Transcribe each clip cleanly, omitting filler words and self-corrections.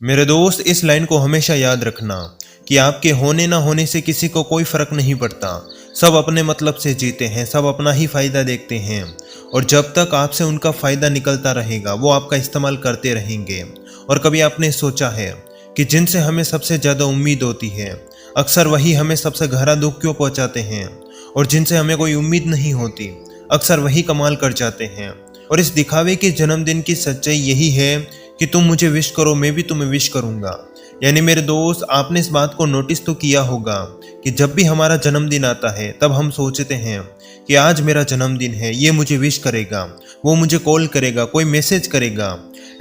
मेरे दोस्त, इस लाइन को हमेशा याद रखना कि आपके होने ना होने से किसी को कोई फर्क नहीं पड़ता। सब अपने मतलब से जीते हैं, सब अपना ही फायदा देखते हैं और जब तक आपसे उनका फायदा निकलता रहेगा वो आपका इस्तेमाल करते रहेंगे। और कभी आपने सोचा है कि जिनसे हमें सबसे ज़्यादा उम्मीद होती है अक्सर वही हमें सबसे गहरा दुख क्यों पहुंचाते हैं, और जिनसे हमें कोई उम्मीद नहीं होती अक्सर वही कमाल कर जाते हैं। और इस दिखावे के जन्मदिन की सच्चाई यही है कि तुम मुझे विश करो, मैं भी तुम्हें विश करूंगा। यानी मेरे दोस्त, आपने इस बात को नोटिस तो किया होगा कि जब भी हमारा जन्मदिन आता है तब हम सोचते हैं कि आज मेरा जन्मदिन है, ये मुझे विश करेगा, वो मुझे कॉल करेगा, कोई मैसेज करेगा।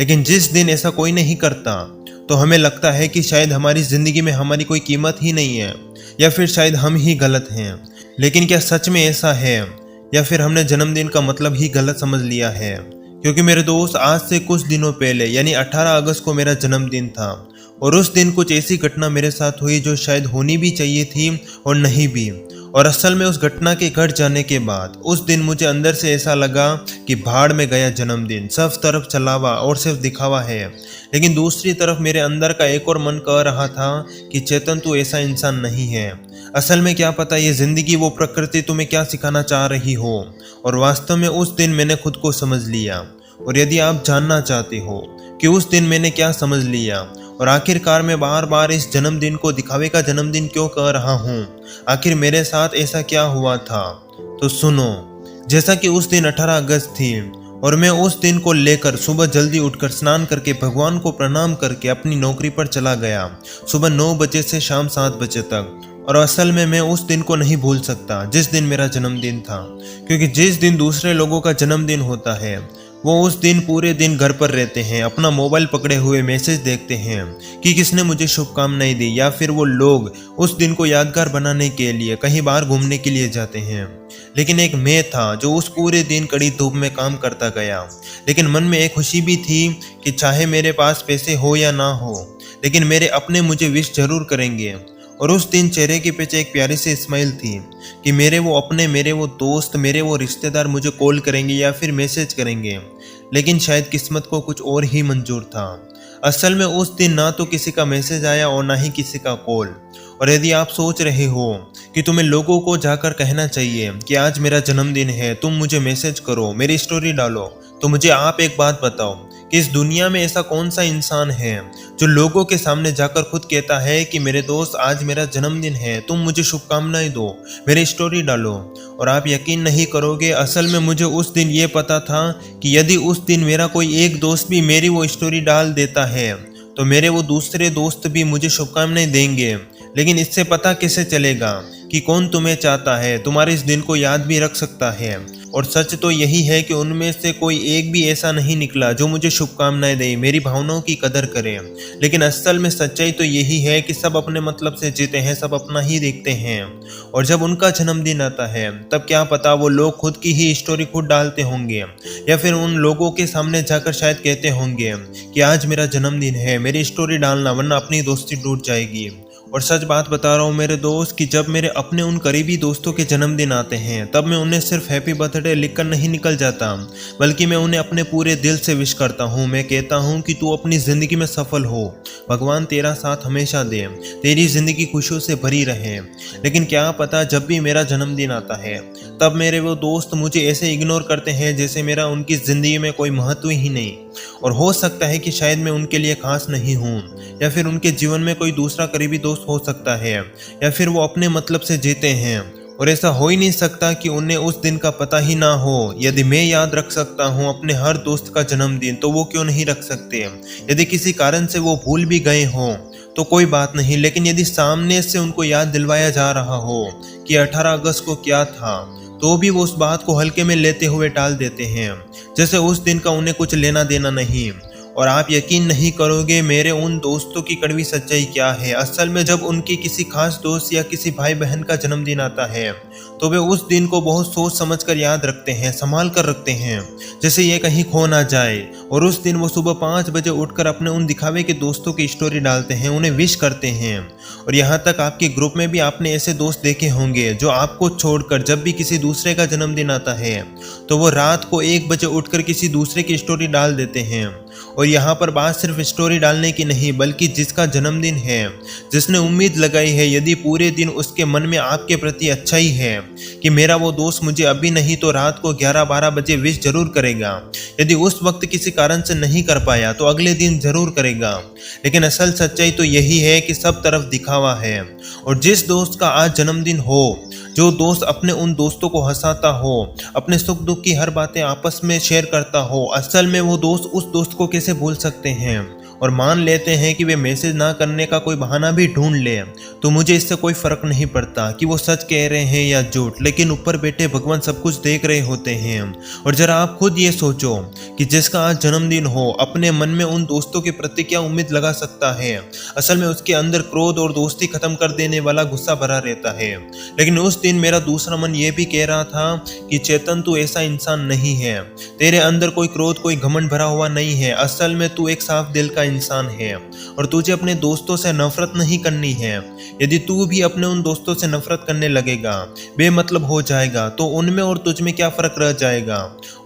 लेकिन जिस दिन ऐसा कोई नहीं करता तो हमें लगता है कि शायद हमारी ज़िंदगी में हमारी कोई कीमत ही नहीं है, या फिर शायद हम ही गलत हैं। लेकिन क्या सच में ऐसा है, या फिर हमने जन्मदिन का मतलब ही गलत समझ लिया है? क्योंकि मेरे दोस्त, आज से कुछ दिनों पहले यानी 18 अगस्त को मेरा जन्मदिन था और उस दिन कुछ ऐसी घटना मेरे साथ हुई जो शायद होनी भी चाहिए थी और नहीं भी। और असल में उस घटना के घट जाने के बाद उस दिन मुझे अंदर से ऐसा लगा कि भाड़ में गया जन्मदिन, सब तरफ चलावा और सिर्फ दिखावा है। लेकिन दूसरी तरफ मेरे अंदर का एक और मन कह रहा था कि चेतन, तू ऐसा इंसान नहीं है। असल में क्या पता ये जिंदगी, वो प्रकृति तुम्हें क्या सिखाना चाह रही हो। और वास्तव में उस दिन मैंने खुद को समझ लिया। और यदि आप जानना चाहते हो कि उस दिन मैंने क्या समझ लिया और आखिरकार मैं बार बार इस जन्मदिन को दिखावे का जन्मदिन क्यों कह रहा हूँ, आखिर मेरे साथ ऐसा क्या हुआ था, तो सुनो। जैसा कि उस दिन 18 अगस्त थी और मैं उस दिन को लेकर सुबह जल्दी उठकर स्नान करके भगवान को प्रणाम करके अपनी नौकरी पर चला गया, सुबह 9 बजे से शाम 7 बजे तक। और असल में मैं उस दिन को नहीं भूल सकता जिस दिन मेरा जन्मदिन था, क्योंकि जिस दिन दूसरे लोगों का जन्मदिन होता है वो उस दिन पूरे दिन घर पर रहते हैं, अपना मोबाइल पकड़े हुए मैसेज देखते हैं कि किसने मुझे शुभकामनाएं दी, या फिर वो लोग उस दिन को यादगार बनाने के लिए कहीं बाहर घूमने के लिए जाते हैं। लेकिन एक मैं था जो उस पूरे दिन कड़ी धूप में काम करता गया, लेकिन मन में एक खुशी भी थी कि चाहे मेरे पास पैसे हो या ना हो, लेकिन मेरे अपने मुझे विश जरूर करेंगे। और उस दिन चेहरे के पीछे एक प्यारी सी स्माइल थी कि मेरे वो अपने, मेरे वो दोस्त, मेरे वो रिश्तेदार मुझे कॉल करेंगे या फिर मैसेज करेंगे। लेकिन शायद किस्मत को कुछ और ही मंजूर था। असल में उस दिन ना तो किसी का मैसेज आया और ना ही किसी का कॉल। और यदि आप सोच रहे हो कि तुम्हें लोगों को जाकर कहना चाहिए कि आज मेरा जन्मदिन है, तुम मुझे मैसेज करो, मेरी स्टोरी डालो, तो मुझे आप एक बात बताओ कि इस दुनिया में ऐसा कौन सा इंसान है जो लोगों के सामने जाकर खुद कहता है कि मेरे दोस्त, आज मेरा जन्मदिन है, तुम मुझे शुभकामनाएं दो, मेरी स्टोरी डालो। और आप यकीन नहीं करोगे, असल में मुझे उस दिन ये पता था कि यदि उस दिन मेरा कोई एक दोस्त भी मेरी वो स्टोरी डाल देता है तो मेरे वो दूसरे दोस्त भी मुझे शुभकामनाएं देंगे। लेकिन इससे पता कैसे चलेगा कि कौन तुम्हें चाहता है, तुम्हारे इस दिन को याद भी रख सकता है। और सच तो यही है कि उनमें से कोई एक भी ऐसा नहीं निकला जो मुझे शुभकामनाएं दे, मेरी भावनाओं की कदर करे। लेकिन असल में सच्चाई तो यही है कि सब अपने मतलब से जीते हैं, सब अपना ही देखते हैं। और जब उनका जन्मदिन आता है तब क्या पता वो लोग खुद की ही स्टोरी खुद डालते होंगे, या फिर उन लोगों के सामने जाकर शायद कहते होंगे कि आज मेरा जन्मदिन है, मेरी स्टोरी डालना, वरना अपनी दोस्ती टूट जाएगी। और सच बात बता रहा हूँ मेरे दोस्त कि जब मेरे अपने उन करीबी दोस्तों के जन्मदिन आते हैं तब मैं उन्हें सिर्फ हैप्पी बर्थडे लिखकर नहीं निकल जाता, बल्कि मैं उन्हें अपने पूरे दिल से विश करता हूँ। मैं कहता हूँ कि तू अपनी ज़िंदगी में सफल हो, भगवान तेरा साथ हमेशा दे, तेरी ज़िंदगी खुशियों से भरी रहे। लेकिन क्या पता जब भी मेरा जन्मदिन आता है तब मेरे वो दोस्त मुझे ऐसे इग्नोर करते हैं जैसे मेरा उनकी ज़िंदगी में कोई महत्व ही नहीं। और हो सकता है कि शायद मैं उनके लिए खास नहीं हूँ, या फिर उनके जीवन में कोई दूसरा करीबी दोस्त हो सकता है, या फिर वो अपने मतलब से जीते हैं। और ऐसा हो ही नहीं सकता कि उन्हें उस दिन का पता ही ना हो। यदि मैं याद रख सकता हूँ अपने हर दोस्त का जन्मदिन तो वो क्यों नहीं रख सकते। यदि किसी कारण से वो भूल भी गए हों तो कोई बात नहीं, लेकिन यदि सामने से उनको याद दिलवाया जा रहा हो कि 18 अगस्त को क्या था, तो भी वो उस बात को हल्के में लेते हुए टाल देते हैं, जैसे उस दिन का उन्हें कुछ लेना देना नहीं। और आप यकीन नहीं करोगे मेरे उन दोस्तों की कड़वी सच्चाई क्या है। असल में जब उनके किसी खास दोस्त या किसी भाई बहन का जन्मदिन आता है तो वे उस दिन को बहुत सोच समझ कर याद रखते हैं, संभाल कर रखते हैं, जैसे ये कहीं खो ना जाए। और उस दिन वो सुबह 5 बजे उठकर अपने उन दिखावे के दोस्तों की स्टोरी डालते हैं, उन्हें विश करते हैं। और यहाँ तक आपके ग्रुप में भी आपने ऐसे दोस्त देखे होंगे जो आपको छोड़कर जब भी किसी दूसरे का जन्मदिन आता है तो वो रात को 1 बजे उठकर किसी दूसरे की स्टोरी डाल देते हैं। और यहाँ पर बात सिर्फ स्टोरी डालने की नहीं, बल्कि जिसका जन्मदिन है, जिसने उम्मीद लगाई है, यदि पूरे दिन उसके मन में आपके प्रति अच्छा ही है कि मेरा वो दोस्त मुझे अभी नहीं तो रात को 11-12 बजे विश जरूर करेगा, यदि उस वक्त किसी कारण से नहीं कर पाया तो अगले दिन जरूर करेगा। लेकिन असल सच्चाई तो यही है कि सब तरफ दिखावा है। और जिस दोस्त का आज जन्मदिन हो, जो दोस्त अपने उन दोस्तों को हंसाता हो, अपने सुख दुख की हर बातें आपस में शेयर करता हो, असल में वो दोस्त उस दोस्त को कैसे भूल सकते हैं। और मान लेते हैं कि वे मैसेज ना करने का कोई बहाना भी ढूंढ ले तो मुझे इससे कोई फर्क नहीं पड़ता कि वो सच कह रहे हैं या झूठ, लेकिन ऊपर बैठे भगवान सब कुछ देख रहे होते हैं। और जरा आप खुद ये सोचो कि जिसका आज जन्मदिन हो, अपने मन में उन दोस्तों के प्रति क्या उम्मीद लगा सकता है। असल में उसके अंदर क्रोध और दोस्ती खत्म कर देने वाला गुस्सा भरा रहता है। लेकिन उस दिन मेरा दूसरा मन ये भी कह रहा था कि चेतन, तू ऐसा इंसान नहीं है, तेरे अंदर कोई क्रोध कोई घमंड भरा हुआ नहीं है। असल में तू एक साफ दिल का इंसान है और तुझे अपने दोस्तों से नफरत नहीं करनी है। यदि तू भी अपने उन दोस्तों से नफरत करने लगेगा, बेमतलब हो जाएगा, तो उनमें और तुझ में क्या फर्क रह जाएगा।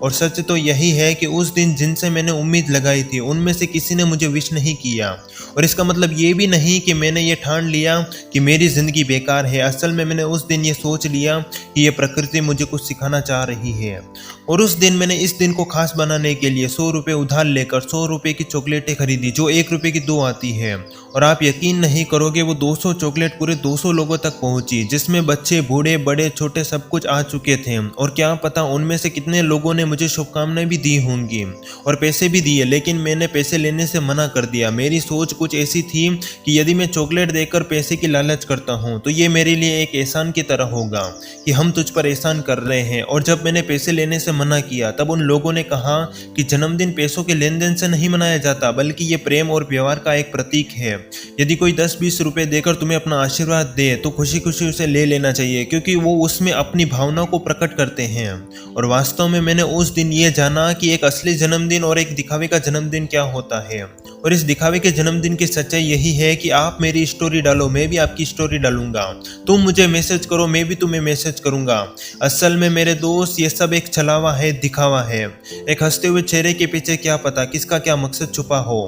और सच तो यही है कि उस दिन जिनसे मैंने उम्मीद लगाई थी, उनमें से किसी ने मुझे विश नहीं किया। और इसका मतलब ये भी नहीं कि मैंने ये ठान लिया कि मेरी जिंदगी बेकार है। असल में मैंने उस दिन ये सोच लिया कि ये प्रकृति मुझे कुछ सिखाना चाह रही है। और उस दिन मैंने इस दिन को खास बनाने के लिए 100 रुपये उधार लेकर 100 रुपये की चॉकलेटें खरीदी, जो 1 रुपये की 2 आती है। और आप यकीन नहीं करोगे, वो 200 चॉकलेट पूरे 200 लोगों तक पहुंची, जिसमें बच्चे बूढ़े बड़े छोटे सब कुछ आ चुके थे। और क्या पता उनमें से कितने लोगों ने मुझे शुभकामनाएं भी दी होंगी और पैसे भी दिए, लेकिन मैंने पैसे लेने से मना कर दिया। मेरी सोच कुछ ऐसी थी कि यदि मैं चॉकलेट देकर पैसे की लालच करता हूँ तो ये मेरे लिए एक एहसान की तरह होगा कि हम तुझ पर एहसान कर रहे हैं। और जब मैंने पैसे लेने से मना किया, तब उन लोगों ने कहा कि जन्मदिन पैसों के लेन देन से नहीं मनाया जाता, बल्कि ये प्रेम और व्यवहार का एक प्रतीक है। यदि कोई 10-20 रुपए देकर तुम्हें अपना आशीर्वाद दे तो खुशी खुशी उसे ले लेना चाहिए, क्योंकि वो उसमें अपनी भावनाओं को प्रकट करते हैं। और वास्तव में मैंने उस दिन ये जाना कि एक असली जन्मदिन और एक दिखावे का जन्मदिन क्या होता है। और इस दिखावे के जन्मदिन की सच्चाई यही है कि आप मेरी स्टोरी डालो, मैं भी आपकी स्टोरी डालूंगा, तुम मुझे मैसेज करो, मैं भी तुम्हें मैसेज करूंगा। असल में मेरे दोस्त, ये सब एक छलावा है, दिखावा है। एक हंसते हुए चेहरे के पीछे क्या पता किसका क्या मकसद छुपा हो।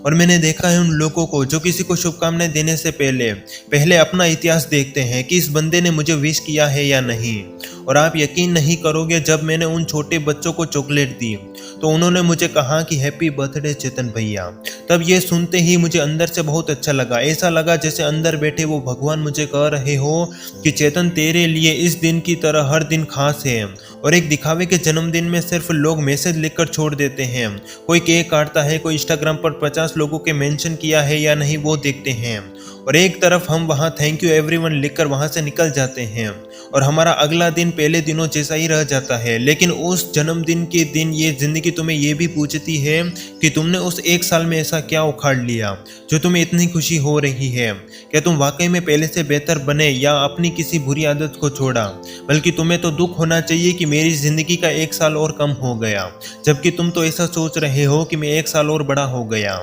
और मैंने देखा है उन लोगों को जो किसी को शुभकामनाएं देने से पहले अपना इतिहास देखते हैं कि इस बंदे ने मुझे विश किया है या नहीं। और आप यकीन नहीं करोगे, जब मैंने उन छोटे बच्चों को चॉकलेट दी तो उन्होंने मुझे कहा कि हैप्पी बर्थडे चेतन भैया। तब ये सुनते ही मुझे अंदर से बहुत अच्छा लगा। ऐसा लगा जैसे अंदर बैठे वो भगवान मुझे कह रहे हो कि चेतन, तेरे लिए इस दिन की तरह हर दिन खास है। और एक दिखावे के जन्मदिन में सिर्फ लोग मैसेज लिखकर छोड़ देते हैं, कोई केक काटता है, कोई इंस्टाग्राम पर 50 लोगों के मेंशन किया है या नहीं वो देखते हैं, और एक तरफ हम वहाँ थैंक यू एवरीवन लिखकर वहाँ से निकल जाते हैं और हमारा अगला दिन पहले दिनों जैसा ही रह जाता है। लेकिन उस जन्मदिन के दिन ये जिंदगी तुम्हें ये भी पूछती है कि तुमने उस एक साल में ऐसा क्या उखाड़ लिया जो तुम्हें इतनी खुशी हो रही है। क्या तुम वाकई में पहले से बेहतर बने या अपनी किसी बुरी आदत को छोड़ा? बल्कि तुम्हें तो दुख होना चाहिए कि मेरी जिंदगी का 1 साल और कम हो गया, जबकि तुम तो ऐसा सोच रहे हो कि मैं 1 साल और बड़ा हो गया।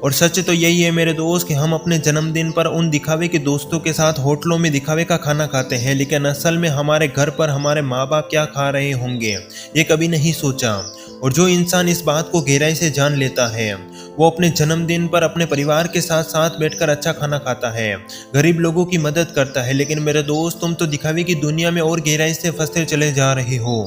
और सच तो यही है मेरे दोस्त कि हम अपने जन्मदिन पर उन दिखावे के दोस्तों के साथ होटलों में दिखावे का खाना खाते हैं, लेकिन असल में हमारे घर पर हमारे माँ बाप क्या खा रहे होंगे ये कभी नहीं सोचा। और जो इंसान इस बात को गहराई से जान लेता है वो अपने जन्मदिन पर अपने परिवार के साथ साथ बैठकर अच्छा खाना खाता है, गरीब लोगों की मदद करता है। लेकिन मेरे दोस्त, तुम तो दिखावे की दुनिया में और गहराई से फंसते चले जा रहे हो।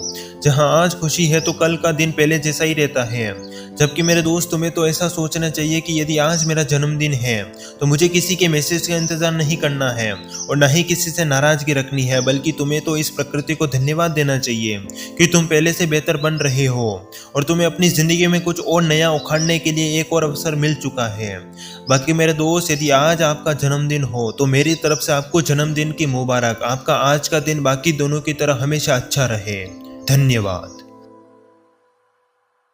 जहां आज खुशी है तो कल का दिन पहले जैसा ही रहता है। जबकि मेरे दोस्त, तुम्हें तो ऐसा सोचना चाहिए कि यदि आज मेरा जन्मदिन है तो मुझे किसी के मैसेज का इंतजार नहीं करना है और ना ही किसी से नाराजगी रखनी है, बल्कि तुम्हें तो इस प्रकृति को धन्यवाद देना चाहिए कि तुम पहले से बेहतर बन रहे हो और तुम्हें अपनी जिंदगी में कुछ और नया उखाड़ने के लिए एक और अवसर मिल चुका है। बाकी मेरे दोस्त, यदि आज आपका जन्मदिन हो तो मेरी तरफ से आपको जन्मदिन की मुबारक। आपका आज का दिन बाकी दोनों की तरह हमेशा अच्छा रहे। धन्यवाद।